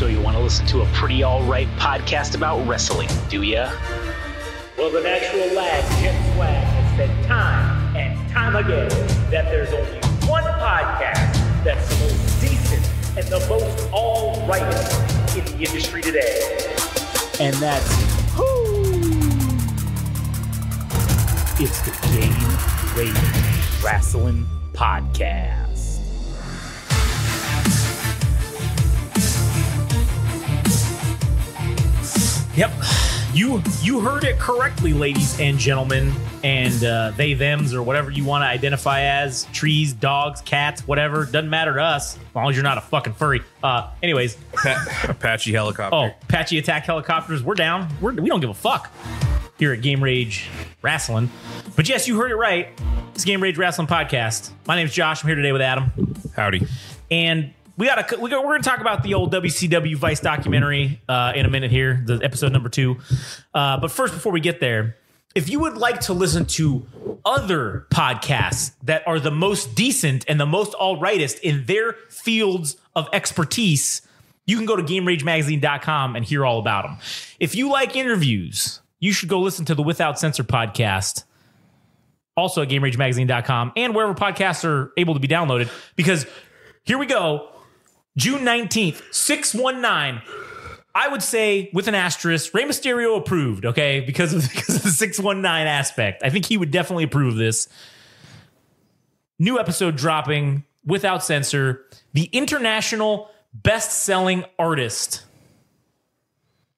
So you want to listen to a pretty alright podcast about wrestling, do ya? Well, the natural lad, Jim Swag, has said time and time again that there's only one podcast that's the most decent and the most alrightest in the industry today. And that's who? It's the Game Rage Wrestling Podcast. Yep, you heard it correctly, ladies and gentlemen, and they, thems, or whatever you want to identify as, trees, dogs, cats, whatever, doesn't matter to us, as long as you're not a fucking furry. Anyways. Apache helicopter. Oh, Apache attack helicopters, we're down. We don't give a fuck here at Game Rage Wrestling. But yes, you heard it right. It's Game Rage Wrestling Podcast. My name's Josh. I'm here today with Adam. Howdy. And we're going to talk about the old WCW Vice documentary in a minute here, the episode number 2. But first, before we get there, if you would like to listen to other podcasts that are the most decent and the most all-rightest in their fields of expertise, you can go to GameRageMagazine.com and hear all about them. If you like interviews, you should go listen to the Without Censor podcast, also at GameRageMagazine.com and wherever podcasts are able to be downloaded, because here we go. June 19th, 619. I would say with an asterisk, Rey Mysterio approved, okay? Because of the 619 aspect. I think he would definitely approve of this. New episode dropping Without Censor. The international best-selling artist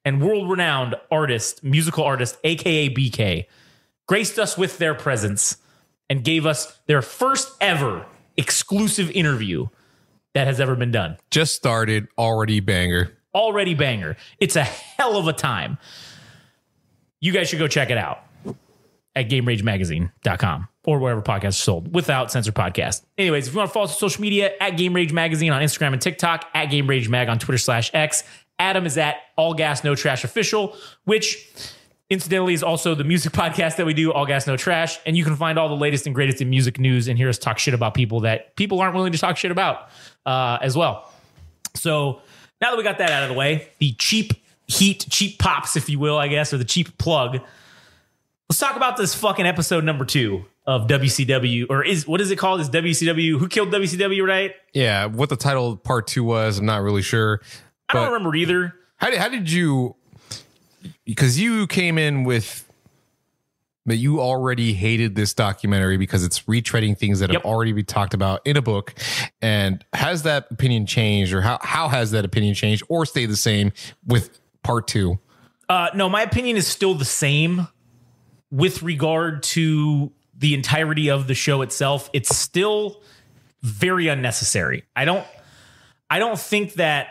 and world-renowned artist, musical artist, a.k.a. BK, graced us with their presence and gave us their first ever exclusive interview that has ever been done. Just started, already banger. Already banger. It's a hell of a time. You guys should go check it out at GameRageMagazine.com or wherever podcasts are sold. Without Censor Podcast. Anyways, if you want to follow us on social media, at Game Rage Magazine on Instagram and TikTok, at Game Rage Mag on Twitter/X. Adam is at All Gas No Trash Official, which incidentally is also the music podcast that we do, All Gas No Trash. And you can find all the latest and greatest in music news and hear us talk shit about people that people aren't willing to talk shit about as well. So now that we got that out of the way, the cheap heat, cheap pops, if you will, I guess, or the cheap plug, let's talk about this fucking episode number 2 of WCW, or what is it called? Is WCW, Who Killed WCW, right? Yeah, what the title of part 2 was, I'm not really sure. I don't remember either. How did you, because you came in with that you already hated this documentary because it's retreading things that have already been talked about in a book. And has that opinion changed, or how has that opinion changed or stayed the same with part 2? No, my opinion is still the same with regard to the entirety of the show itself. It's still very unnecessary. I don't think that,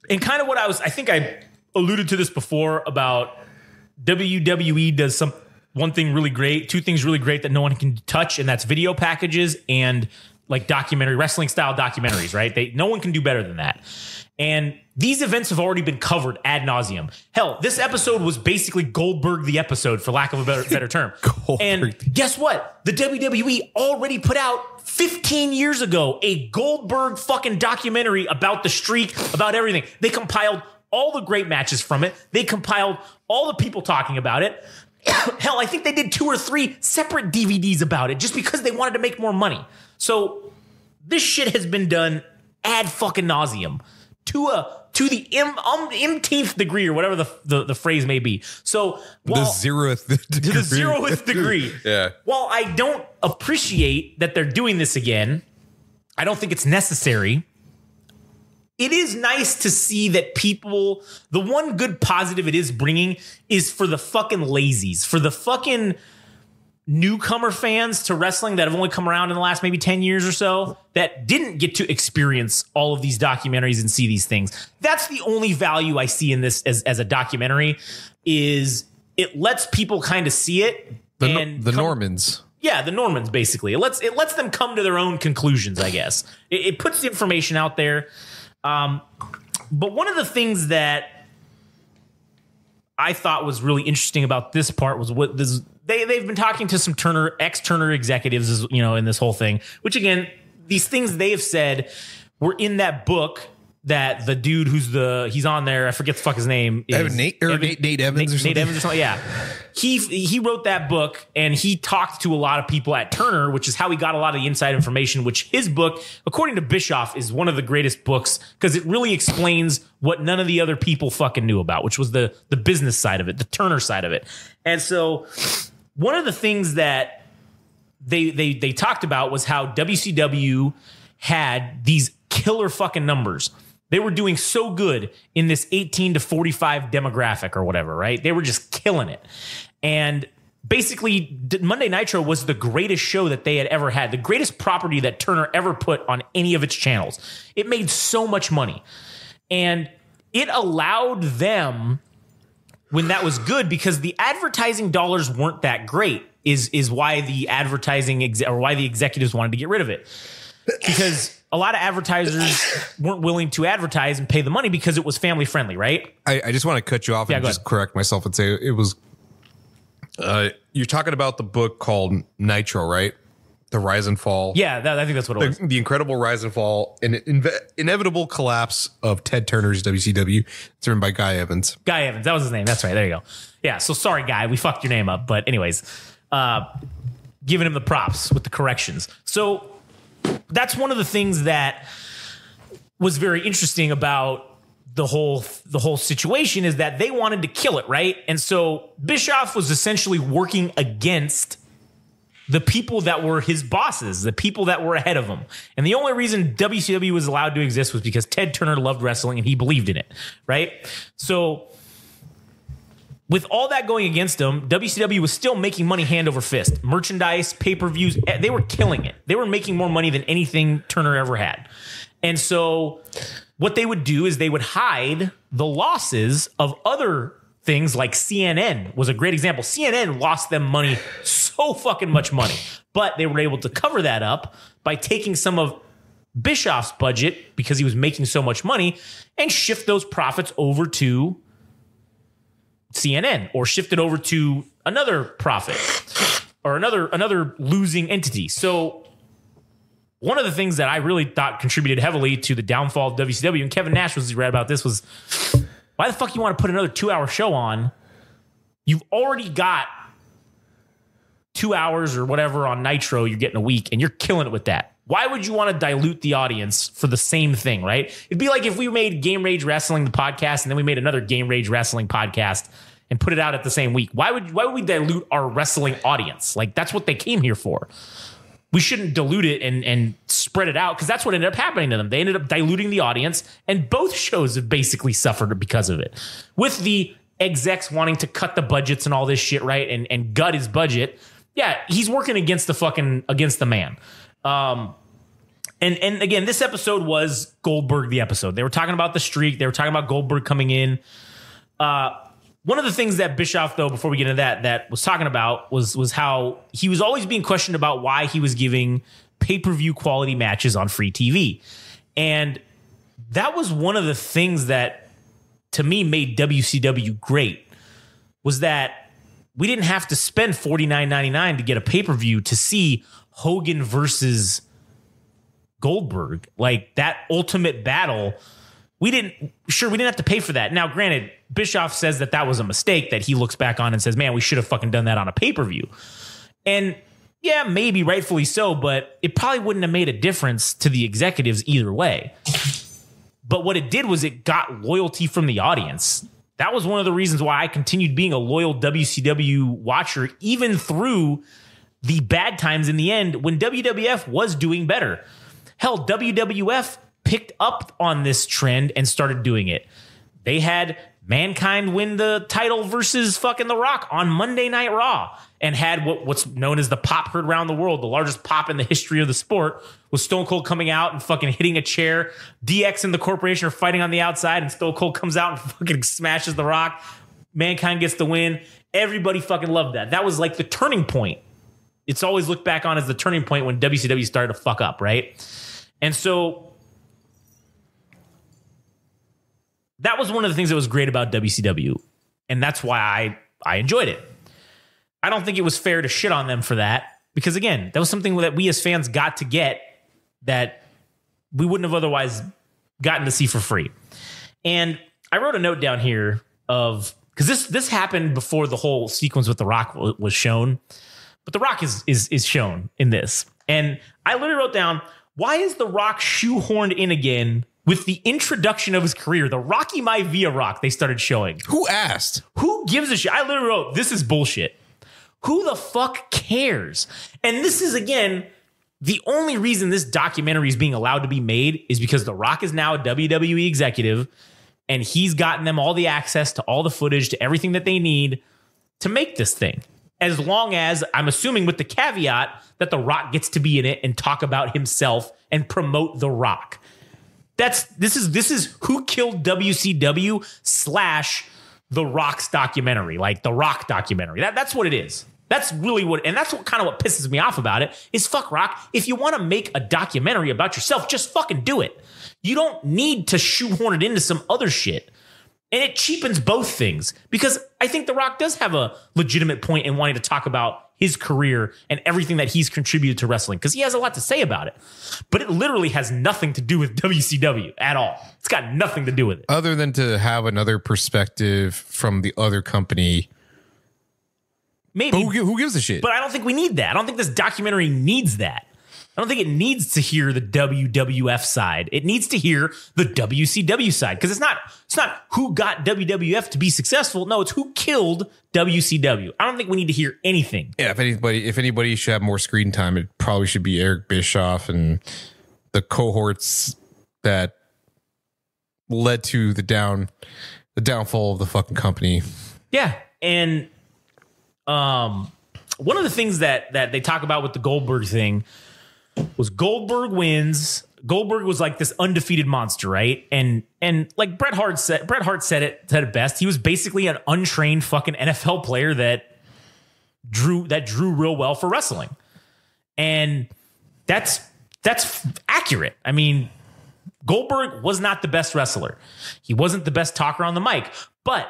and kind of what I think I alluded to this before about WWE does one thing really great, 2 things really great that no one can touch, and that's video packages and like documentary wrestling style documentaries, right? No one can do better than that. And these events have already been covered ad nauseum. Hell, this episode was basically Goldberg the episode, for lack of a better term. And guess what? The WWE already put out 15 years ago a Goldberg fucking documentary about the streak, about everything. They compiled all the great matches from it. They compiled all the people talking about it. Hell, I think they did 2 or 3 separate DVDs about it just because they wanted to make more money. So this shit has been done ad fucking nauseum to the mth degree, or whatever the phrase may be. So the 0th degree. To the 0th degree. Yeah. While I don't appreciate that they're doing this again, I don't think it's necessary. It is nice to see that people, the one good positive it is bringing is for the fucking lazies, for the fucking newcomer fans to wrestling that have only come around in the last maybe 10 years or so, that didn't get to experience all of these documentaries and see these things. That's the only value I see in this as a documentary, is it lets people kind of see it. The Normans. Yeah, the Normans, basically. It lets them come to their own conclusions, I guess. It puts the information out there. But one of the things that I thought was really interesting about this part was what this, they've been talking to some ex-Turner executives, in this whole thing, which again, these things they have said were in that book that the dude he's on there, I forget the fuck his name. Nate Evans or something. Nate Evans or something. Yeah. He wrote that book, and he talked to a lot of people at Turner, which is how he got a lot of the inside information, which his book, according to Bischoff, is one of the greatest books because it really explains what none of the other people fucking knew about, which was the business side of it, the Turner side of it. And so one of the things that they talked about was how WCW had these killer fucking numbers. They were doing so good in this 18 to 45 demographic or whatever, right? They were just killing it. And basically, Monday Nitro was the greatest show that they had ever had, the greatest property that Turner ever put on any of its channels. It made so much money. And it allowed them, when that was good, because the advertising dollars weren't that great, is why the advertising or why the executives wanted to get rid of it. Because a lot of advertisers weren't willing to advertise and pay the money because it was family friendly, right? I just want to cut you off and just correct myself and say it was. You're talking about the book called Nitro, right? The Rise and Fall. Yeah, I think that's what it was. The incredible rise and fall and inevitable collapse of Ted Turner's WCW. It's written by Guy Evans. Guy Evans, that was his name. That's right. There you go. Yeah. So sorry, Guy, we fucked your name up. But anyways, giving him the props with the corrections. So that's one of the things that was very interesting about the whole situation, is that they wanted to kill it, right? And so Bischoff was essentially working against the people that were his bosses, the people that were ahead of him. And the only reason WCW was allowed to exist was because Ted Turner loved wrestling and he believed in it, right? So with all that going against them, WCW was still making money hand over fist. Merchandise, pay-per-views, they were killing it. They were making more money than anything Turner ever had. And so what they would do is they would hide the losses of other things, like CNN was a great example. CNN lost them money, so fucking much money. But they were able to cover that up by taking some of Bischoff's budget, because he was making so much money, and shift those profits over to CNN, or shift it over to another profit or another losing entity. So one of the things that I really thought contributed heavily to the downfall of WCW, and Kevin Nash was read about this, was why the fuck you want to put another 2-hour show on? You've already got 2 hours or whatever on Nitro you're getting a week, and you're killing it with that. Why would you want to dilute the audience for the same thing, right? It'd be like if we made Game Rage Wrestling the podcast, and then we made another Game Rage Wrestling podcast and put it out at the same week. Why would we dilute our wrestling audience? Like, that's what they came here for. We shouldn't dilute it and spread it out, because that's what ended up happening to them. They ended up diluting the audience, and both shows have basically suffered because of it. With the execs wanting to cut the budgets and all this shit, right? And gut his budget. Yeah, he's working against the man. And again, this episode was Goldberg the episode. They were talking about the streak. They were talking about Goldberg coming in. One of the things that Bischoff, though, before we get into that was talking about was how he was always being questioned about why he was giving pay-per-view quality matches on free TV. And that was one of the things that, to me, made WCW great, was that we didn't have to spend $49.99 to get a pay-per-view to see Hogan versus Goldberg. Like, that ultimate battle, we didn't have to pay for that. Now, granted, Bischoff says that was a mistake that he looks back on and says, man, we should have fucking done that on a pay-per-view. And yeah, maybe rightfully so, but it probably wouldn't have made a difference to the executives either way. But what it did was it got loyalty from the audience. That was one of the reasons why I continued being a loyal WCW watcher, even through the bad times in the end when WWF was doing better. Hell, WWF picked up on this trend and started doing it. They had Mankind win the title versus fucking The Rock on Monday Night Raw, and had what's known as the pop heard around the world, the largest pop in the history of the sport, with Stone Cold coming out and fucking hitting a chair. DX and the Corporation are fighting on the outside, and Stone Cold comes out and fucking smashes The Rock. Mankind gets the win. Everybody fucking loved that. That was like the turning point. It's always looked back on as the turning point when WCW started to fuck up, right? And so that was one of the things that was great about WCW. And that's why I enjoyed it. I don't think it was fair to shit on them for that, because, again, that was something that we as fans got to get that we wouldn't have otherwise gotten to see for free. And I wrote a note down here of, because this happened before the whole sequence with The Rock was shown, but The Rock is shown in this. And I literally wrote down, why is The Rock shoehorned in again with the introduction of his career? The Rocky Maivia Rock they started showing. Who asked? Who gives a shit? I literally wrote, this is bullshit. Who the fuck cares? And this is, again, the only reason this documentary is being allowed to be made is because The Rock is now a WWE executive, and he's gotten them all the access to all the footage, to everything that they need to make this thing. As long as, I'm assuming with the caveat that The Rock gets to be in it and talk about himself and promote The Rock. This is Who Killed WCW / The Rock's documentary, like The Rock documentary. That's what it is. That's really what, and that's what kind of what pisses me off about it is, fuck Rock. If you want to make a documentary about yourself, just fucking do it. You don't need to shoehorn it into some other shit. And it cheapens both things, because I think The Rock does have a legitimate point in wanting to talk about his career and everything that he's contributed to wrestling, because he has a lot to say about it. But it literally has nothing to do with WCW at all. It's got nothing to do with it. Other than to have another perspective from the other company. Maybe. But who gives a shit? But I don't think we need that. I don't think this documentary needs that. I don't think it needs to hear the WWF side. It needs to hear the WCW side, because it's not who got WWF to be successful. No, it's who killed WCW. I don't think we need to hear anything. Yeah, if anybody should have more screen time, it probably should be Eric Bischoff and the cohorts that led to the downfall of the fucking company. Yeah, and one of the things that they talk about with the Goldberg thing was Goldberg wins. Goldberg was like this undefeated monster, right? And like Bret Hart said it best. He was basically an untrained fucking NFL player that drew real well for wrestling. And that's accurate. I mean, Goldberg was not the best wrestler. He wasn't the best talker on the mic, but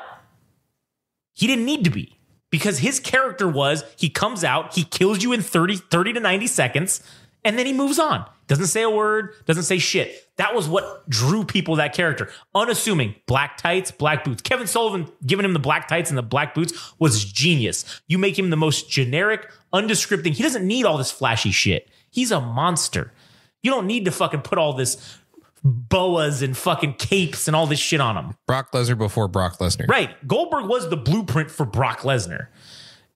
he didn't need to be, because his character was, he comes out, he kills you in 30 to 90 seconds, and then he moves on. Doesn't say a word, doesn't say shit. That was what drew people that character. Unassuming, black tights, black boots. Kevin Sullivan giving him the black tights and the black boots was genius. You make him the most generic, undescripting. He doesn't need all this flashy shit. He's a monster. You don't need to fucking put all this boas and fucking capes and all this shit on him. Brock Lesnar before Brock Lesnar. Right. Goldberg was the blueprint for Brock Lesnar.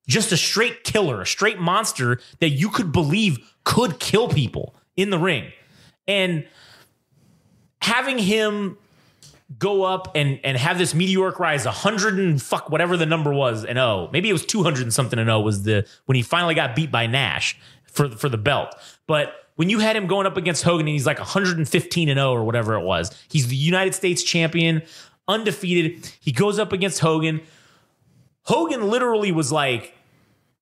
Just a straight killer, a straight monster that you could believe could kill people in the ring. And having him go up and have this meteoric rise, 100 and fuck whatever the number was, and maybe it was 200 and something and was when he finally got beat by Nash for the belt. But when you had him going up against Hogan and he's like 115 and 0 or whatever it was, he's the United States champion, undefeated. He goes up against Hogan. Hogan literally was like,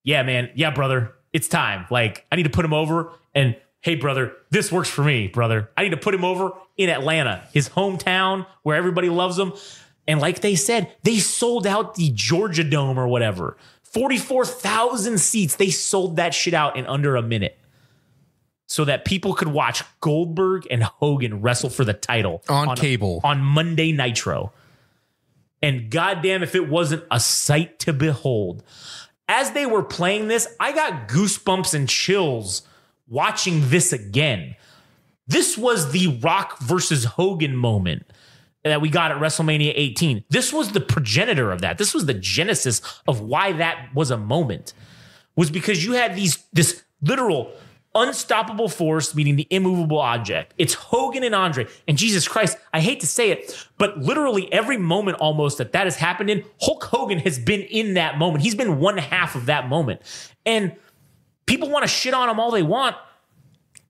yeah, man. Yeah, brother. It's time. Like, I need to put him over. And hey, brother, this works for me, brother. I need to put him over in Atlanta, his hometown where everybody loves him. And like they said, they sold out the Georgia Dome or whatever. 44,000 seats. They sold that shit out in under a minute so that people could watch Goldberg and Hogan wrestle for the title on cable on Monday Nitro. And goddamn if it wasn't a sight to behold. As they were playing this, I got goosebumps and chills watching this again. This was the Rock versus Hogan moment that we got at WrestleMania 18. This was the progenitor of that. This was the genesis of why that was a moment. Was because you had this literal unstoppable force meeting the immovable object. It's Hogan and Andre. And Jesus Christ, I hate to say it, but literally every moment almost that has happened in, Hulk Hogan has been in that moment. He's been one half of that moment. And people want to shit on him all they want.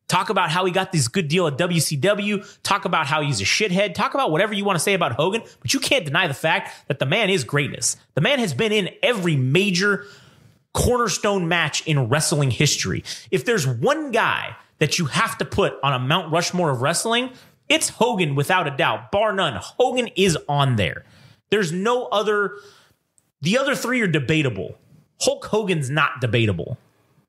Talk about how he got this good deal at WCW. Talk about how he's a shithead. Talk about whatever you want to say about Hogan. But you can't deny the fact that the man is greatness. The man has been in every major cornerstone match in wrestling history. If there's one guy that you have to put on a Mount Rushmore of wrestling, it's Hogan without a doubt. Bar none. Hogan is on there. There's no other. The other three are debatable. Hulk Hogan's not debatable.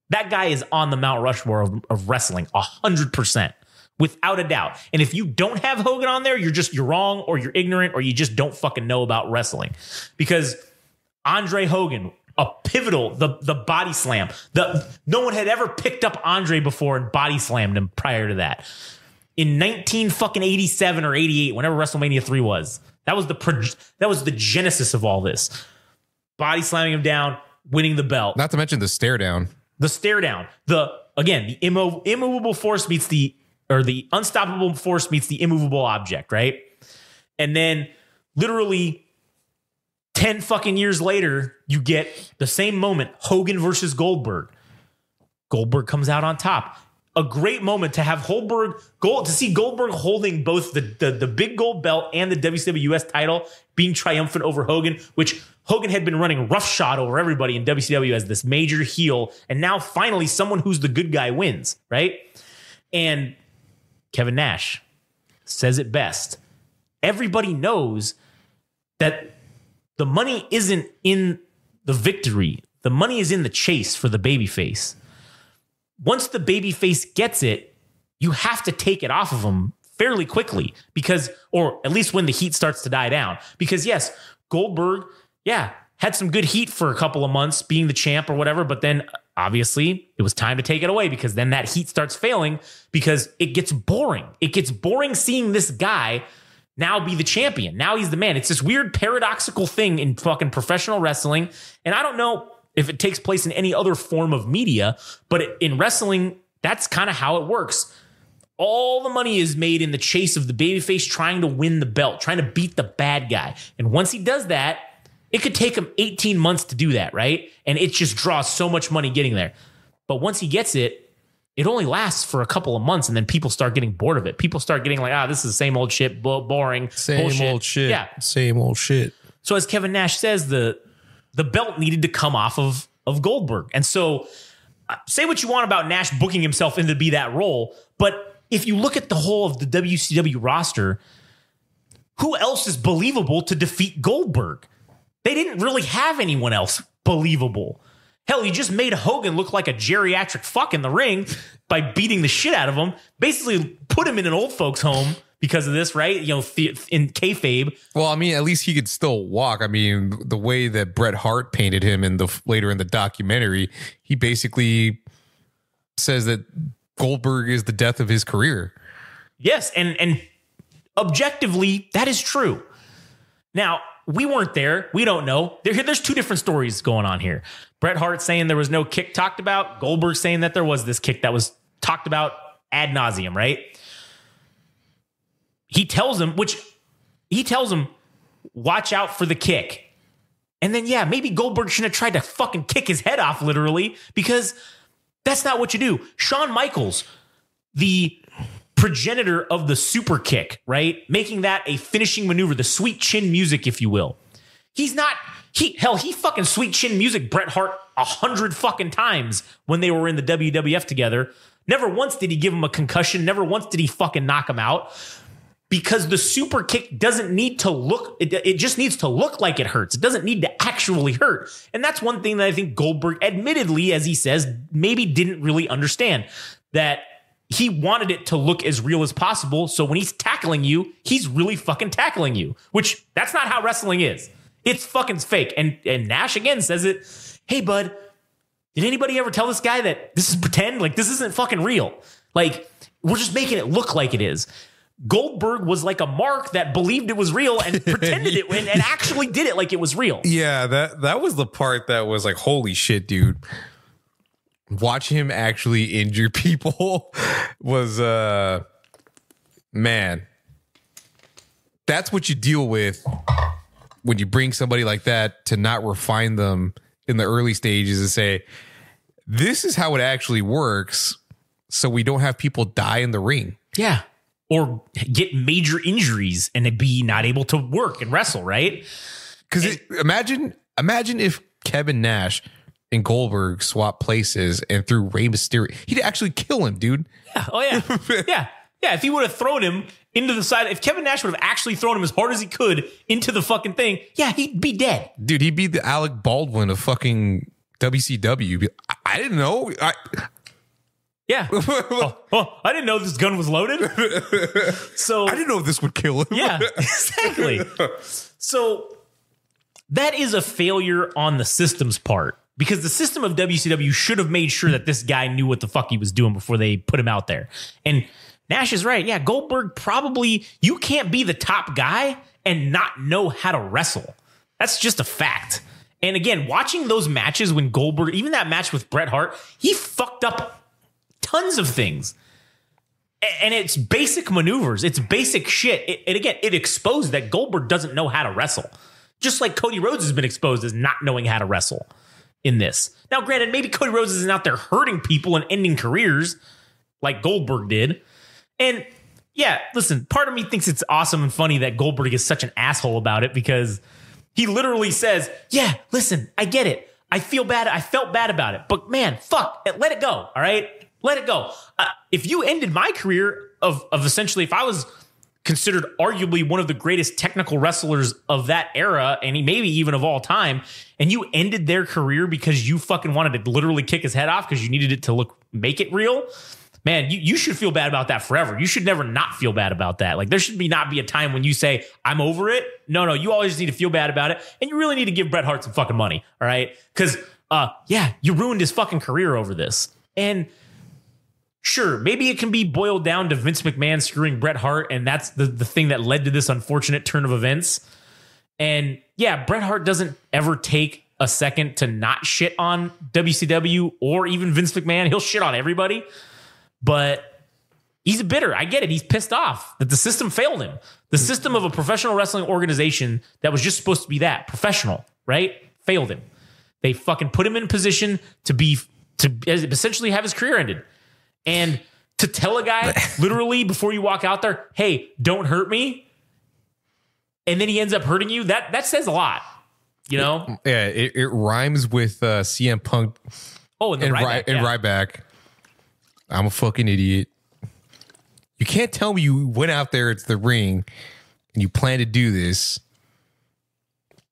That guy is on the Mount Rushmore of wrestling 100%. without a doubt. And if you don't have Hogan on there, you're wrong, or you're ignorant, or you just don't fucking know about wrestling. Because Andre Hogan, a pivotal, the body slam. No one had ever picked up Andre before and body slammed him prior to that. In 1987 or 88, whenever WrestleMania 3 was, that was the genesis of all this. Body slamming him down, winning the belt. Not to mention the stare down. The stare down. The immovable force meets the unstoppable force meets the immovable object, right? And then literally 10 fucking years later, you get the same moment, Hogan versus Goldberg. Goldberg comes out on top. A great moment to have to see Goldberg holding both the big gold belt and the WCW US title, being triumphant over Hogan, which Hogan had been running roughshod over everybody in WCW as this major heel. And now finally someone who's the good guy wins, right? And Kevin Nash says it best. Everybody knows that the money isn't in the victory. The money is in the chase for the babyface. Once the babyface gets it, you have to take it off of him fairly quickly, or at least when the heat starts to die down. Because yes, Goldberg, had some good heat for a couple of months being the champ or whatever, but then obviously it was time to take it away, because then that heat starts failing, because it gets boring. It gets boring seeing this guy now be the champion. Now he's the man. It's this weird paradoxical thing in fucking professional wrestling. And I don't know if it takes place in any other form of media, but in wrestling, that's kind of how it works. All the money is made in the chase of the babyface trying to win the belt, trying to beat the bad guy. And once he does that, it could take him 18 months to do that, right? And it just draws so much money getting there. But once he gets it, it only lasts for a couple of months, and then people start getting bored of it. People start getting like, this is the same old shit, boring. Same bullshit. Old shit. Yeah. Same old shit. So as Kevin Nash says, the belt needed to come off of Goldberg. And so say what you want about Nash booking himself in to be that role, but if you look at the whole of the WCW roster, who else is believable to defeat Goldberg? They didn't really have anyone else believable. Hell, you just made Hogan look like a geriatric fuck in the ring by beating the shit out of him. Basically put him in an old folks home because of this, right? You know, in kayfabe. Well, I mean, at least he could still walk. I mean, the way that Bret Hart painted him later in the documentary, he basically says that Goldberg is the death of his career. Yes, and objectively, that is true. Now, we weren't there. We don't know. There's two different stories going on here. Bret Hart saying there was no kick talked about. Goldberg saying that there was this kick that was talked about ad nauseum, right? He tells him, watch out for the kick. And then, maybe Goldberg shouldn't have tried to fucking kick his head off, literally, because that's not what you do. Shawn Michaels, the progenitor of the super kick, right? Making that a finishing maneuver, the sweet chin music, if you will. He fucking sweet chin music Bret Hart 100 fucking times when they were in the WWF together. Never once did he give him a concussion. Never once did he fucking knock him out. Because the super kick doesn't need to look, it just needs to look like it hurts. It doesn't need to actually hurt. And that's one thing that I think Goldberg, admittedly, as he says, maybe didn't really understand. That he wanted it to look as real as possible. So when he's tackling you, he's really fucking tackling you. Which, that's not how wrestling is. It's fucking fake. And Nash, again, says it. Hey, bud, did anybody ever tell this guy that this is pretend? Like, this isn't fucking real. Like, we're just making it look like it is. Goldberg was like a mark that believed it was real and pretended it and actually did it like it was real. Yeah, that was the part that was like, holy shit, dude. Watch him actually injure people was man. That's what you deal with when you bring somebody like that to not refine them in the early stages and say, this is how it actually works, so we don't have people die in the ring. Yeah. Or get major injuries and be not able to work and wrestle, right? Because imagine if Kevin Nash and Goldberg swap places and threw Rey Mysterio, he'd actually kill him, dude. Yeah. Oh, yeah. Yeah. If he would have thrown him into the side, if Kevin Nash would have actually thrown him as hard as he could into the fucking thing, he'd be dead. Dude, he'd be the Alec Baldwin of fucking WCW. I didn't know. Yeah. I didn't know this gun was loaded. So I didn't know this would kill him. Yeah, exactly. So that is a failure on the system's part, because the system of WCW should have made sure that this guy knew what the fuck he was doing before they put him out there. And Nash is right. Yeah, Goldberg probably, you can't be the top guy and not know how to wrestle. That's just a fact. And again, watching those matches when Goldberg, even that match with Bret Hart, he fucked up tons of things. And it's basic maneuvers. It's basic shit. And again, it exposed that Goldberg doesn't know how to wrestle. Just like Cody Rhodes has been exposed as not knowing how to wrestle in this. Now, granted, maybe Cody Rhodes isn't out there hurting people and ending careers like Goldberg did. And yeah, listen, part of me thinks it's awesome and funny that Goldberg is such an asshole about it, because he literally says, yeah, listen, I get it. I feel bad. I felt bad about it. But man, fuck, let it go. All right? Let it go. If you ended my career of essentially, if I was considered arguably one of the greatest technical wrestlers of that era, and maybe even of all time, and you ended their career because you fucking wanted to literally kick his head off because you needed it to make it real, man, you should feel bad about that forever. You should never not feel bad about that. Like, there should not be a time when you say, I'm over it. No, you always need to feel bad about it. And you really need to give Bret Hart some fucking money. All right. Because, you ruined his fucking career over this. And sure, maybe it can be boiled down to Vince McMahon screwing Bret Hart, and that's the thing that led to this unfortunate turn of events. And yeah, Bret Hart doesn't ever take a second to not shit on WCW or even Vince McMahon. He'll shit on everybody. But he's bitter. I get it. He's pissed off that the system failed him. The system of a professional wrestling organization that was just supposed to be that, professional, right? Failed him. They fucking put him in position to essentially have his career ended. And to tell a guy literally before you walk out there, hey, don't hurt me, and then he ends up hurting you, that says a lot, you know? Yeah, it rhymes with CM Punk. Oh, and Ryback. I'm a fucking idiot. You can't tell me you went out there into the ring and you plan to do this,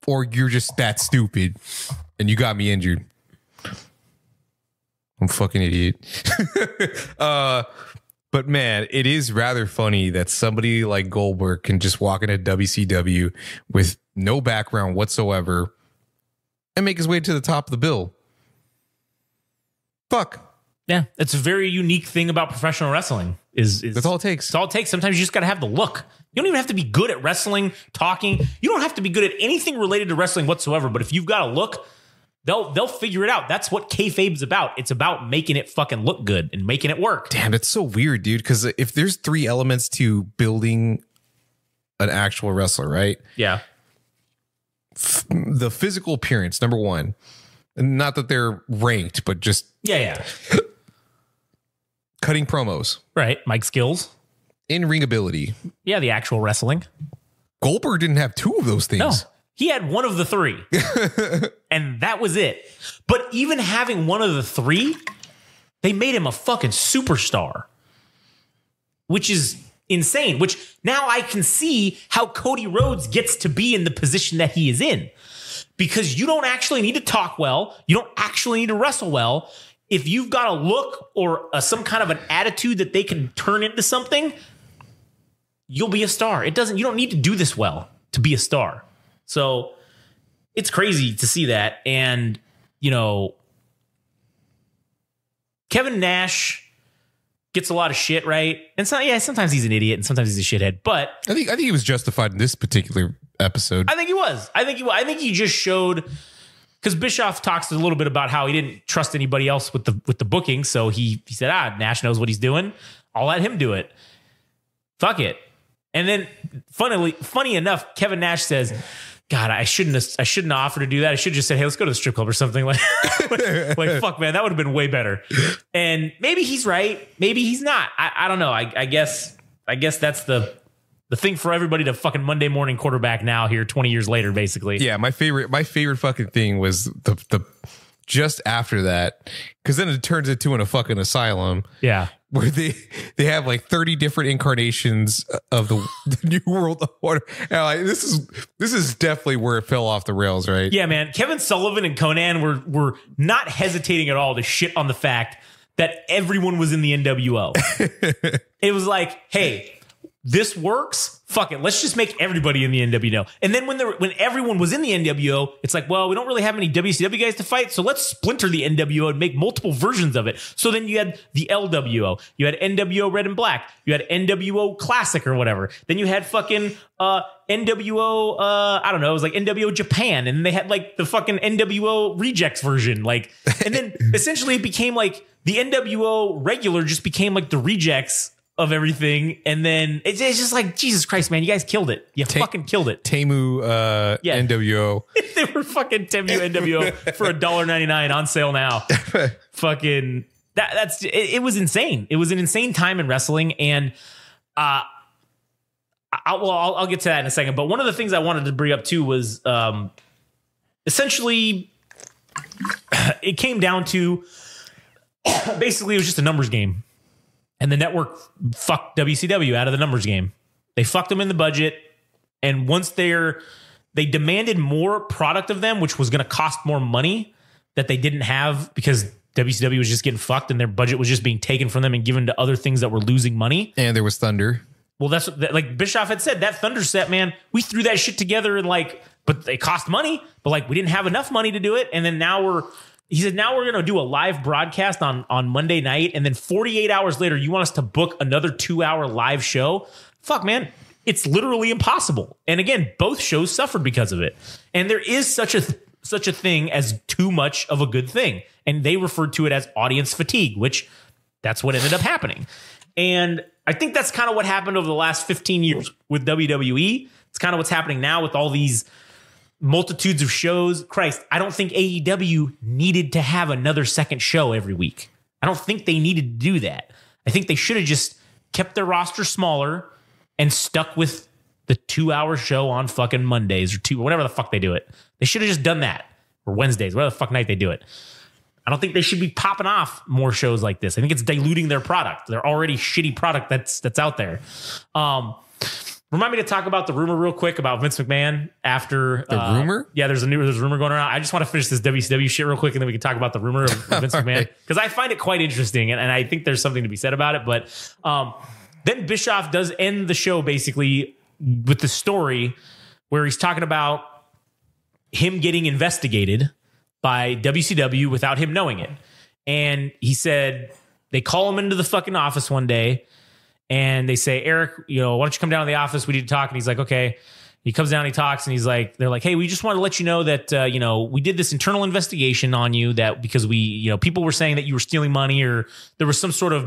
or you're just that stupid and you got me injured. I'm a fucking idiot. But man, it is rather funny that somebody like Goldberg can just walk into WCW with no background whatsoever and make his way to the top of the bill. Fuck. Yeah, it's a very unique thing about professional wrestling. That's all it takes. It's all it takes. Sometimes you just got to have the look. You don't even have to be good at wrestling, talking. You don't have to be good at anything related to wrestling whatsoever. But if you've got a look, they'll figure it out. That's what kayfabe's about. It's about making it fucking look good and making it work. Damn, it's so weird, dude. Because if there's 3 elements to building an actual wrestler, right? Yeah. The physical appearance, number 1. Not that they're ranked, but just yeah. Cutting promos, right? Mic skills, in-ring ability. Yeah, the actual wrestling. Goldberg didn't have 2 of those things. No, he had 1 of the 3, and that was it. But even having 1 of the 3, they made him a fucking superstar, which is insane. Which now I can see how Cody Rhodes gets to be in the position that he is in, because you don't actually need to talk well. You don't actually need to wrestle well. If you've got a look or some kind of an attitude that they can turn into something, you'll be a star. You don't need to do this well to be a star. So it's crazy to see that. And, Kevin Nash gets a lot of shit, right? And so, yeah, sometimes he's an idiot and sometimes he's a shithead. But I think he was justified in this particular episode. I think he was. I think he just showed, because Bischoff talks a little bit about how he didn't trust anybody else with the booking. So he said, Nash knows what he's doing. I'll let him do it. Fuck it. And then funny enough, Kevin Nash says, God, I shouldn't have offered to do that. I should have just said, hey, let's go to the strip club or something. Like fuck, man, that would have been way better. And maybe he's right. Maybe he's not. I don't know. I guess that's the thing for everybody to fucking Monday morning quarterback now here 20 years later, basically. Yeah, my favorite fucking thing was the just after that, because then it turns into a fucking asylum. Yeah. Where they have like 30 different incarnations of the New World Order. And this is definitely where it fell off the rails, right? Yeah, man. Kevin Sullivan and Conan were not hesitating at all to shit on the fact that everyone was in the NWO. It was like, hey, this works. Fuck it. Let's just make everybody in the NWO. And then when everyone was in the NWO, it's like, well, we don't really have any WCW guys to fight, so let's splinter the NWO and make multiple versions of it. So then you had the LWO, you had NWO Red and Black, you had NWO Classic or whatever. Then you had fucking NWO. I don't know. It was like NWO Japan, and they had like the fucking NWO Rejects version. Like, and then essentially it became like the NWO regular just became like the Rejects of everything, and then it's just like, Jesus Christ, man, you guys killed it. You fucking killed it. Temu NWO. They were fucking Temu NWO for $1.99 on sale now. Fucking that's it was insane. It was an insane time in wrestling, and I'll get to that in a second. But one of the things I wanted to bring up too was essentially it came down to basically it was just a numbers game. And the network fucked WCW out of the numbers game. They fucked them in the budget. And once they demanded more product of them, which was going to cost more money that they didn't have because WCW was just getting fucked and their budget was just being taken from them and given to other things that were losing money. And there was Thunder. Well, that's like Bischoff had said, that Thunder set, man, we threw that shit together and but it cost money, but we didn't have enough money to do it. And then he said, now we're going to do a live broadcast on Monday night. And then 48 hours later, you want us to book another 2-hour live show? Fuck, man. It's literally impossible. And again, both shows suffered because of it. And there is such a thing as too much of a good thing. And they referred to it as audience fatigue, which that's what ended up happening. And I think that's kind of what happened over the last 15 years with WWE. It's kind of what's happening now with all these multitudes of shows. Christ, I don't think AEW needed to have another second show every week. I don't think they needed to do that. I think they should have just kept their roster smaller and stuck with the 2-hour show on fucking Mondays or whatever the fuck they do it. They should have just done that, or Wednesdays, whatever the fuck night they do it. I don't think they should be popping off more shows like this. I think it's diluting their product. Their already shitty product that's out there. Remind me to talk about the rumor real quick about Vince McMahon after the rumor. Yeah, there's a rumor going around. I just want to finish this WCW shit real quick, and then we can talk about the rumor of Vince McMahon, because I find it quite interesting, and I think there's something to be said about it. But then Bischoff does end the show basically with the story where he's talking about him getting investigated by WCW without him knowing it, and he said they call him into the fucking office one day. And they say, Eric, why don't you come down to the office? We need to talk. And he's like, okay. He comes down, he talks, and they're like, hey, we just want to let you know that, we did this internal investigation on you that because people were saying that you were stealing money or there was some sort of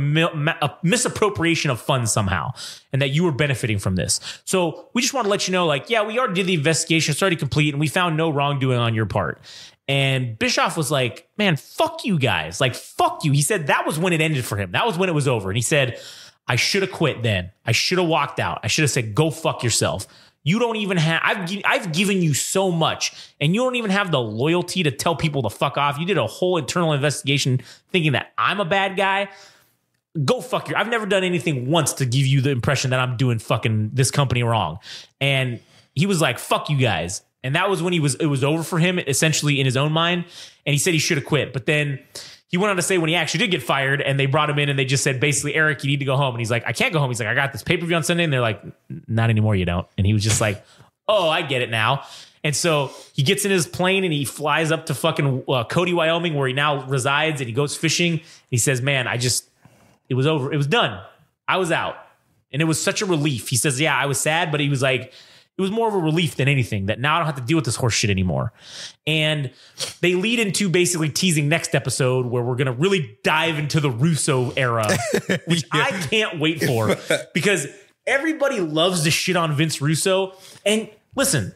misappropriation of funds somehow and that you were benefiting from this. So we just want to let you know, we already did the investigation. It's already complete and we found no wrongdoing on your part. And Bischoff was like, man, fuck you guys. Fuck you. He said that was when it ended for him. That was when it was over. And he said, I should have quit then. I should have walked out. I should have said, go fuck yourself. You don't even have, I've given you so much and you don't even have the loyalty to tell people to fuck off. You did a whole internal investigation thinking that I'm a bad guy. Go fuck I've never done anything once to give you the impression that I'm doing fucking this company wrong. And he was like, fuck you guys. And that was when it was over for him, essentially in his own mind. And he said he should have quit. But then he went on to say when he actually did get fired and they brought him in and they just said, basically, Eric, you need to go home. And he's like, I can't go home. He's like, I got this pay-per-view on Sunday. And they're like, not anymore, you don't. And he was just like, oh, I get it now. And so he gets in his plane and he flies up to fucking Cody, Wyoming, where he now resides, and he goes fishing. And he says, man, it was over. It was done. I was out. And it was such a relief. He says, yeah, I was sad, but he was like, it was more of a relief than anything that now I don't have to deal with this horse shit anymore. And they lead into basically teasing next episode where we're going to really dive into the Russo era, which I can't wait for, because everybody loves to shit on Vince Russo. And listen,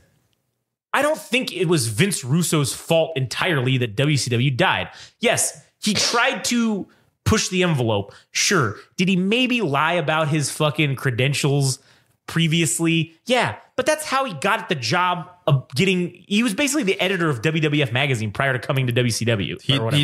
I don't think it was Vince Russo's fault entirely that WCW died. Yes, he tried to push the envelope. Sure. Did he maybe lie about his fucking credentials previously? Yeah, but that's how he got the job of he was basically the editor of WWF magazine prior to coming to WCW.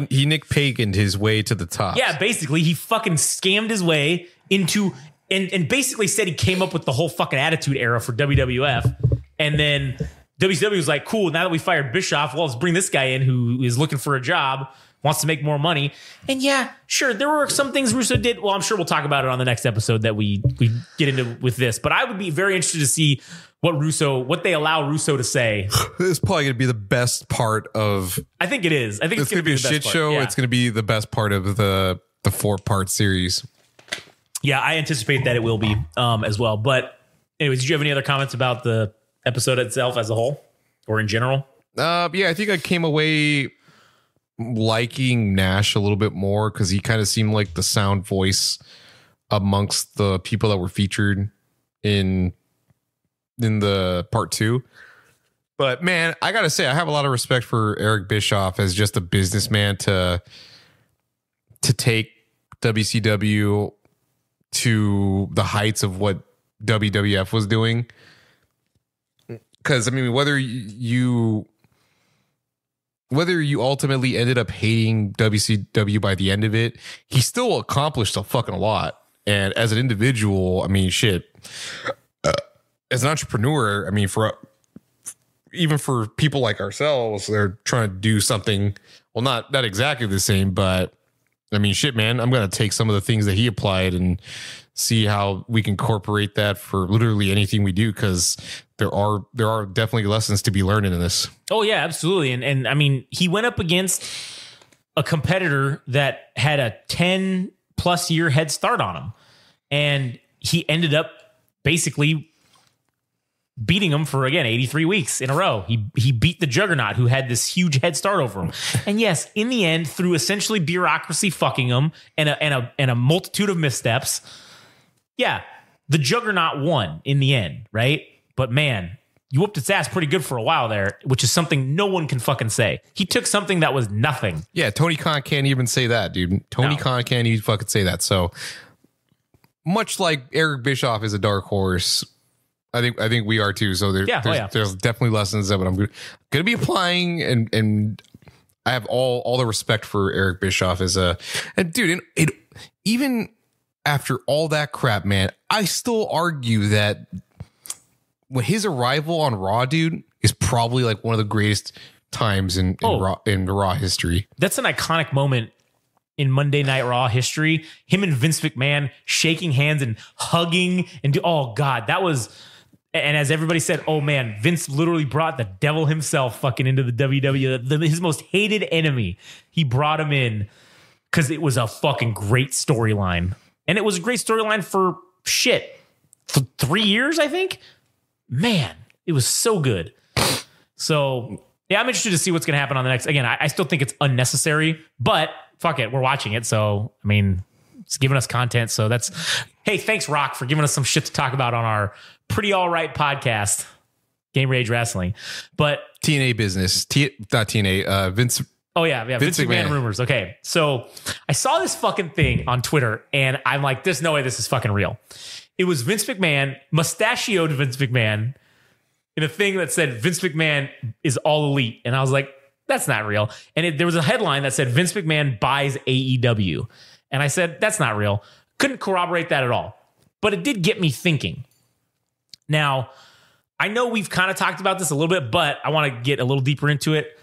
He Nick Pagan'd his way to the top. Yeah, basically he fucking scammed his way into and basically said he came up with the whole fucking attitude era for WWF. And then WCW was like, cool, now that we fired Bischoff, well, let's bring this guy in who is looking for a job. wants to make more money. And yeah, sure, there were some things Russo did. Well, I'm sure we'll talk about it on the next episode that we get into with this. But I would be very interested to see what they allow Russo to say. This is probably going to be the best part of. I think it is. I think it's going to be a shit show. Yeah. It's going to be the best part of the 4-part series. Yeah, I anticipate that it will be as well. But anyways, did you have any other comments about the episode itself as a whole or in general? Yeah, I think I came away liking Nash a little bit more because he kind of seemed like the sound voice amongst the people that were featured in the part 2. But man, I gotta say, I have a lot of respect for Eric Bischoff as just a businessman to take WCW to the heights of what WWF was doing. Because I mean, whether you ultimately ended up hating WCW by the end of it, he still accomplished a fucking lot. And as an individual, I mean, shit. As an entrepreneur, I mean, even for people like ourselves, they're trying to do something. Well, not exactly the same, but I mean, shit, man, I'm going to take some of the things that he applied and see how we can incorporate that for literally anything we do. Cause there are definitely lessons to be learned in this. Oh yeah, absolutely. And I mean, he went up against a competitor that had a 10+ year head start on him. And he ended up basically beating him for, again, 83 weeks in a row. He beat the Juggernaut, who had this huge head start over him. And yes, in the end, through essentially bureaucracy fucking him and a multitude of missteps, yeah, the Juggernaut won in the end, right? But man, you whooped its ass pretty good for a while there, which is something no one can fucking say. He took something that was nothing. Yeah, Tony Khan can't even say that, dude. Tony Khan can't even fucking say that. So much like Eric Bischoff is a dark horse, I think we are too. So there's definitely lessons that I'm going to be applying, and I have all the respect for Eric Bischoff as and dude, it even after all that crap, man, I still argue that when his arrival on Raw, dude, is probably like one of the greatest times in Raw history. That's an iconic moment in Monday Night Raw history. Him and Vince McMahon shaking hands and hugging oh God, that was. And as everybody said, oh man, Vince literally brought the devil himself fucking into the WWE, his most hated enemy. He brought him in because it was a fucking great storyline. And it was a great storyline for 3 years, I think. Man, it was so good. So yeah, I'm interested to see what's going to happen on the next. Again, I still think it's unnecessary, but fuck it, we're watching it. So, I mean, it's giving us content. So hey, thanks Rock for giving us some shit to talk about on our pretty all right podcast, Game Rage Wrestling. But TNA business, not TNA, Vince. Oh yeah, Vince McMahon rumors. Okay, so I saw this fucking thing on Twitter, and I'm like, there's no way this is fucking real. It was Vince McMahon, mustachioed Vince McMahon, in a thing that said Vince McMahon is all elite, and I was like, that's not real. And there was a headline that said Vince McMahon buys AEW, and I said that's not real. Couldn't corroborate that at all, but it did get me thinking. Now, I know we've kind of talked about this a little bit, but I want to get a little deeper into it.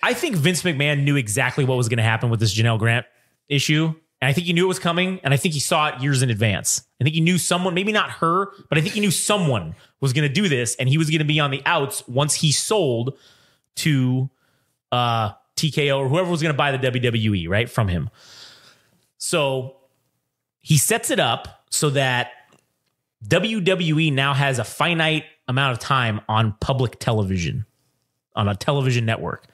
I think Vince McMahon knew exactly what was going to happen with this Janelle Grant issue. And I think he knew it was coming. And I think he saw it years in advance. I think he knew someone, maybe not her, but I think he knew someone was going to do this. And he was going to be on the outs once he sold to TKO or whoever was going to buy the WWE, right, from him. So he sets it up so that WWE now has a finite amount of time on public television, on a television network.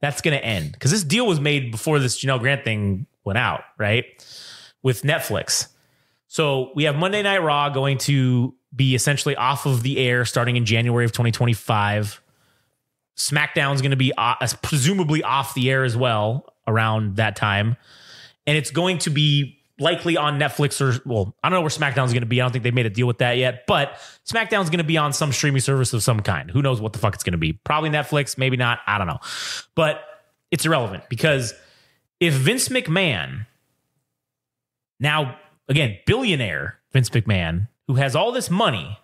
That's going to end because this deal was made before this Janelle Grant thing went out, right? With Netflix. So we have Monday Night Raw going to be essentially off of the air starting in January of 2025. SmackDown's going to be presumably off the air as well around that time. And it's going to be likely on Netflix or, well, I don't know where SmackDown's going to be. I don't think they made a deal with that yet, but SmackDown's going to be on some streaming service of some kind. Who knows what the fuck it's going to be? Probably Netflix, maybe not. I don't know. But it's irrelevant because if Vince McMahon, now, again, billionaire Vince McMahon, who has all this money,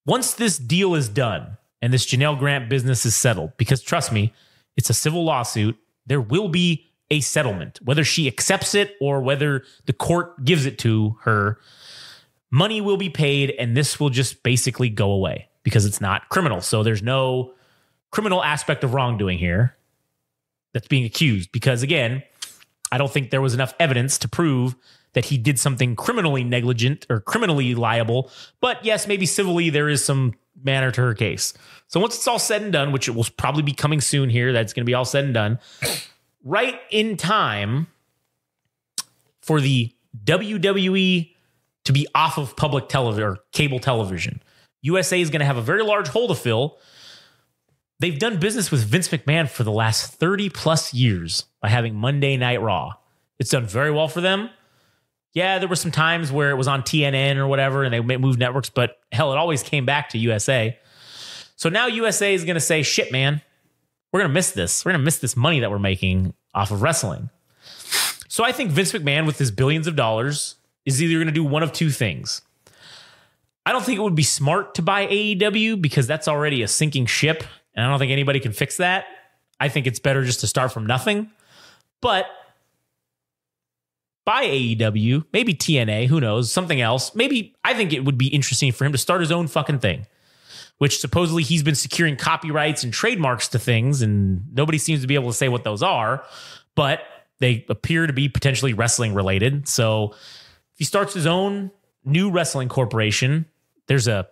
once this deal is done and this Janelle Grant business is settled, because trust me, it's a civil lawsuit, there will be a settlement, whether she accepts it or whether the court gives it to her. Money will be paid, and this will just basically go away because it's not criminal. So there's no criminal aspect of wrongdoing here that's being accused, because again, I don't think there was enough evidence to prove that he did something criminally negligent or criminally liable. But yes, maybe civilly there is some manner to her case. So once it's all said and done, which it will probably be coming soon here, that's going to be all said and done, right in time for the WWE to be off of public television or cable television. USA is going to have a very large hole to fill. They've done business with Vince McMahon for the last 30 plus years by having Monday Night Raw. It's done very well for them. Yeah, there were some times where it was on TNN or whatever and they moved networks, but hell, it always came back to USA. So now USA is going to say, shit, man, we're going to miss this. We're going to miss this money that we're making off of wrestling. So I think Vince McMahon, with his billions of dollars, is either going to do one of two things. I don't think it would be smart to buy AEW because that's already a sinking ship, and I don't think anybody can fix that. I think it's better just to start from nothing. But buy AEW, maybe TNA, who knows, something else. Maybe I think it would be interesting for him to start his own fucking thing, which supposedly he's been securing copyrights and trademarks to things, and nobody seems to be able to say what those are, but they appear to be potentially wrestling related. So if he starts his own new wrestling corporation, there's a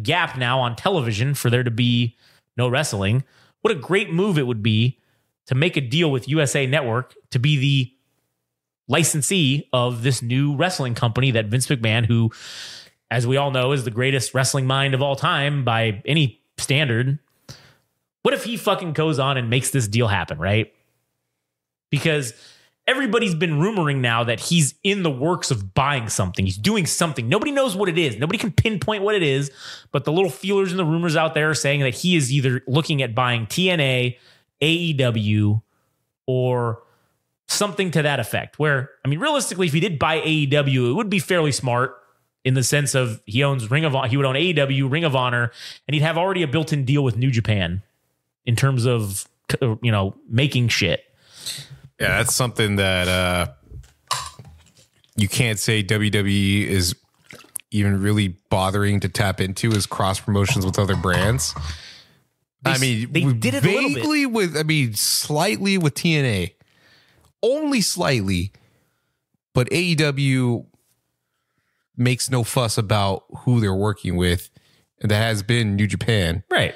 gap now on television for there to be no wrestling. What a great move it would be to make a deal with USA Network to be the licensee of this new wrestling company that Vince McMahon, who, as we all know, is the greatest wrestling mind of all time by any standard. What if he fucking goes on and makes this deal happen, right? Because everybody's been rumoring now that he's in the works of buying something. He's doing something. Nobody knows what it is. Nobody can pinpoint what it is, but the little feelers and the rumors out there are saying that he is either looking at buying TNA, AEW, or something to that effect. Where, I mean, realistically, if he did buy AEW, it would be fairly smart in the sense of he owns Ring of Honor. He would own AEW, Ring of Honor, and he'd have already a built-in deal with New Japan in terms of, you know, making shit. Yeah, that's something that you can't say WWE is even really bothering to tap into, is cross promotions with other brands. They did it vaguely a little bit. Slightly with TNA, only slightly, but AEW makes no fuss about who they're working with. And that has been New Japan. Right.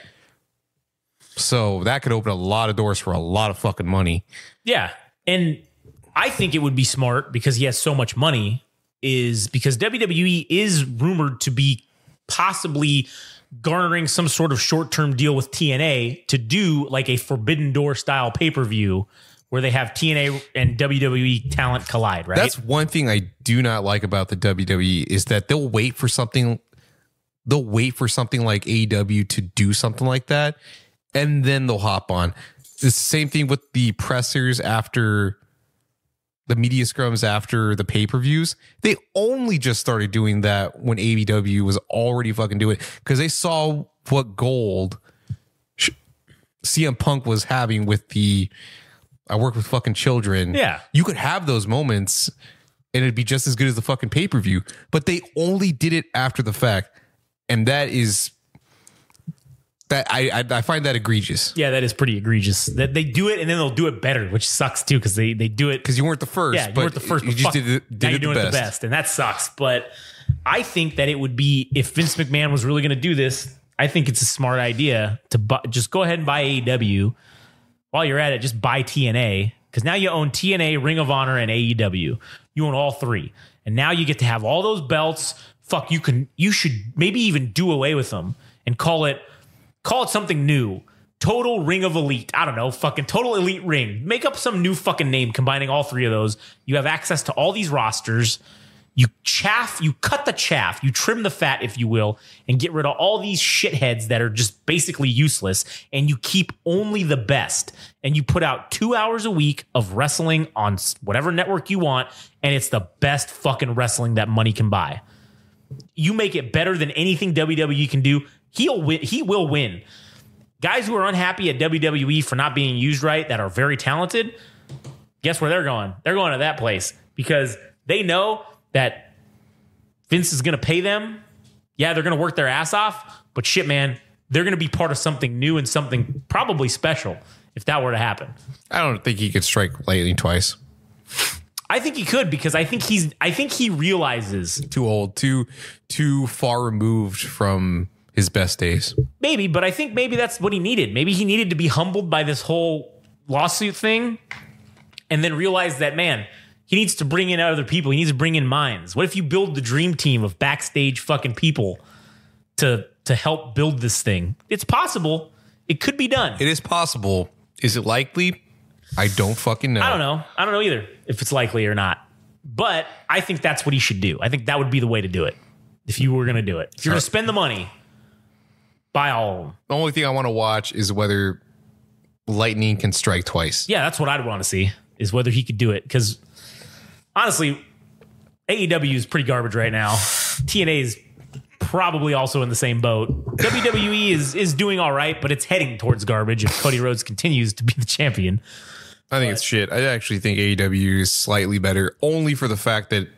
So that could open a lot of doors for a lot of fucking money. Yeah. And I think it would be smart, because he has so much money, is because WWE is rumored to be possibly garnering some sort of short-term deal with TNA to do like a Forbidden Door style pay-per-view where they have TNA and WWE talent collide, right? That's one thing I do not like about the WWE, is that they'll wait for something like AEW to do something like that, and then they'll hop on. It's the same thing with the pressers after the media scrums after the pay-per-views. They only just started doing that when AEW was already fucking doing it, because they saw what gold CM Punk was having with the I work with fucking children. Yeah. You could have those moments and it'd be just as good as the fucking pay-per-view, but they only did it after the fact. And that is that I find that egregious. Yeah, that is pretty egregious. That they do it and then they'll do it better, which sucks too, because they do it because you weren't the first. Yeah, you weren't the first. You just did it the best, and that sucks. But I think that it would be, if Vince McMahon was really going to do this, I think it's a smart idea to just go ahead and buy AEW. While you're at it, just buy TNA, because now you own TNA, Ring of Honor, and AEW. You own all three, and now you get to have all those belts. Fuck, you should maybe even do away with them and call it something new. Total Ring of Elite. I don't know, fucking Total Elite Ring. Make up some new fucking name combining all three of those. You have access to all these rosters. You cut the chaff, you trim the fat, if you will, and get rid of all these shitheads that are just basically useless, and you keep only the best. And you put out 2 hours a week of wrestling on whatever network you want, and it's the best fucking wrestling that money can buy. You make it better than anything WWE can do. He will win. Guys who are unhappy at WWE for not being used right, that are very talented, guess where they're going? They're going to that place because they know that Vince is going to pay them. Yeah, they're going to work their ass off, but shit, man, they're going to be part of something new and something probably special if that were to happen. I don't think he could strike lightning twice. I think he could because I think he realizes too old, too far removed from his best days. Maybe, but I think maybe that's what he needed. Maybe he needed to be humbled by this whole lawsuit thing and then realize that, man, he needs to bring in other people. He needs to bring in minds. What if you build the dream team of backstage fucking people to help build this thing? It's possible. It could be done. It is possible. Is it likely? I don't fucking know. I don't know. I don't know either if it's likely or not. But I think that's what he should do. I think that would be the way to do it if you were going to do it. If you're going to spend the money, buy all of them. The only thing I want to watch is whether lightning can strike twice. Yeah, that's what I'd want to see, is whether he could do it. Because honestly, AEW is pretty garbage right now. TNA is probably also in the same boat. WWE is doing all right, but it's heading towards garbage if Cody Rhodes continues to be the champion. I think it's shit. I actually think AEW is slightly better, only for the fact that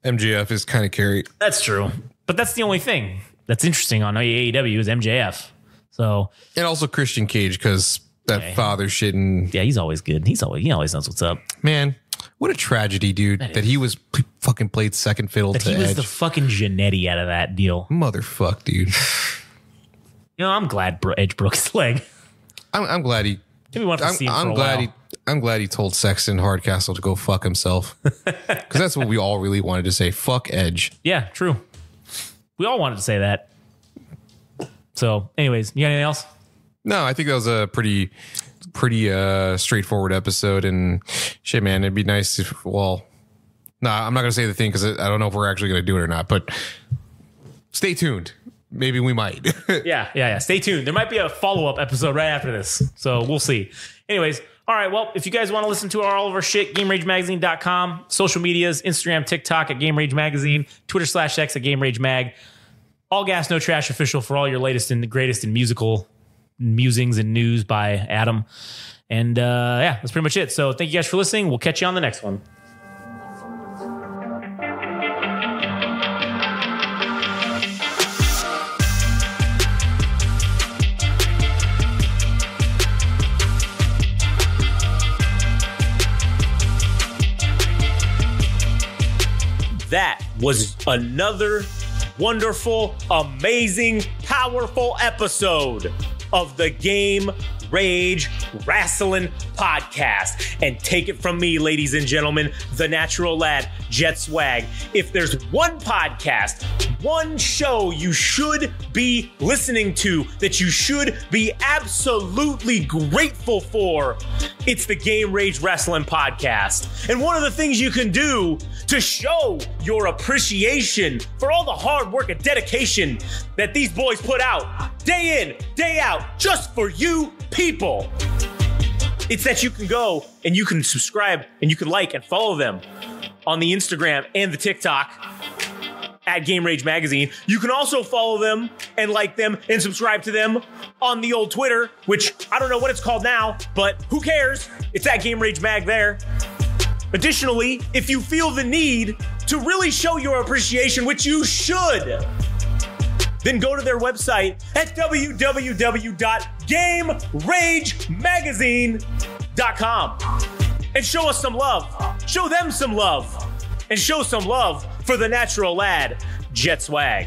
MJF is kind of carried. That's true. But that's the only thing that's interesting on AEW is MJF. So, and also Christian Cage, because that father shit. And yeah, he's always good. He always knows what's up. Man, what a tragedy, dude, that he was fucking played second fiddle to Edge. He was the fucking Janetti out of that deal. Motherfuck, dude. You know, I'm glad Edge broke his leg. I'm glad he. We wanted to see him for a while. I'm glad he told Sexton Hardcastle to go fuck himself. Because that's what we all really wanted to say. Fuck Edge. Yeah, true. We all wanted to say that. So, anyways, you got anything else? No, I think that was a pretty straightforward episode. And shit, man, it'd be nice if, well, I'm not going to say the thing because I don't know if we're actually going to do it or not. But stay tuned. Maybe we might. Yeah. Stay tuned. There might be a follow-up episode right after this. So we'll see. Anyways, all right. Well, if you guys want to listen to all of our shit, GameRageMagazine.com, social medias, Instagram, TikTok at Game Rage Magazine, Twitter/X at Game Rage Mag. All gas, no trash official for all your latest and the greatest in musical musings and news by Adam. And that's pretty much it. So thank you guys for listening. We'll catch you on the next one. That was another wonderful, amazing, powerful episode of the Game Rage Wrestling Podcast. And take it from me, ladies and gentlemen, the natural lad, Jet Swag. If there's one podcast, one show you should be listening to, that you should be absolutely grateful for, it's the Game Rage Wrestling Podcast. And one of the things you can do to show your appreciation for all the hard work and dedication that these boys put out day in, day out, just for you people, it's that you can go and you can subscribe and you can like and follow them on the Instagram and the TikTok at Game Rage Magazine. You can also follow them and like them and subscribe to them on the old Twitter, which I don't know what it's called now, but who cares? It's at Game Rage Mag there. Additionally, if you feel the need to really show your appreciation, which you should, then go to their website at www.GameRageMagazine.com and show us some love. Show them some love. And show some love for the natural lad, Jet Swag.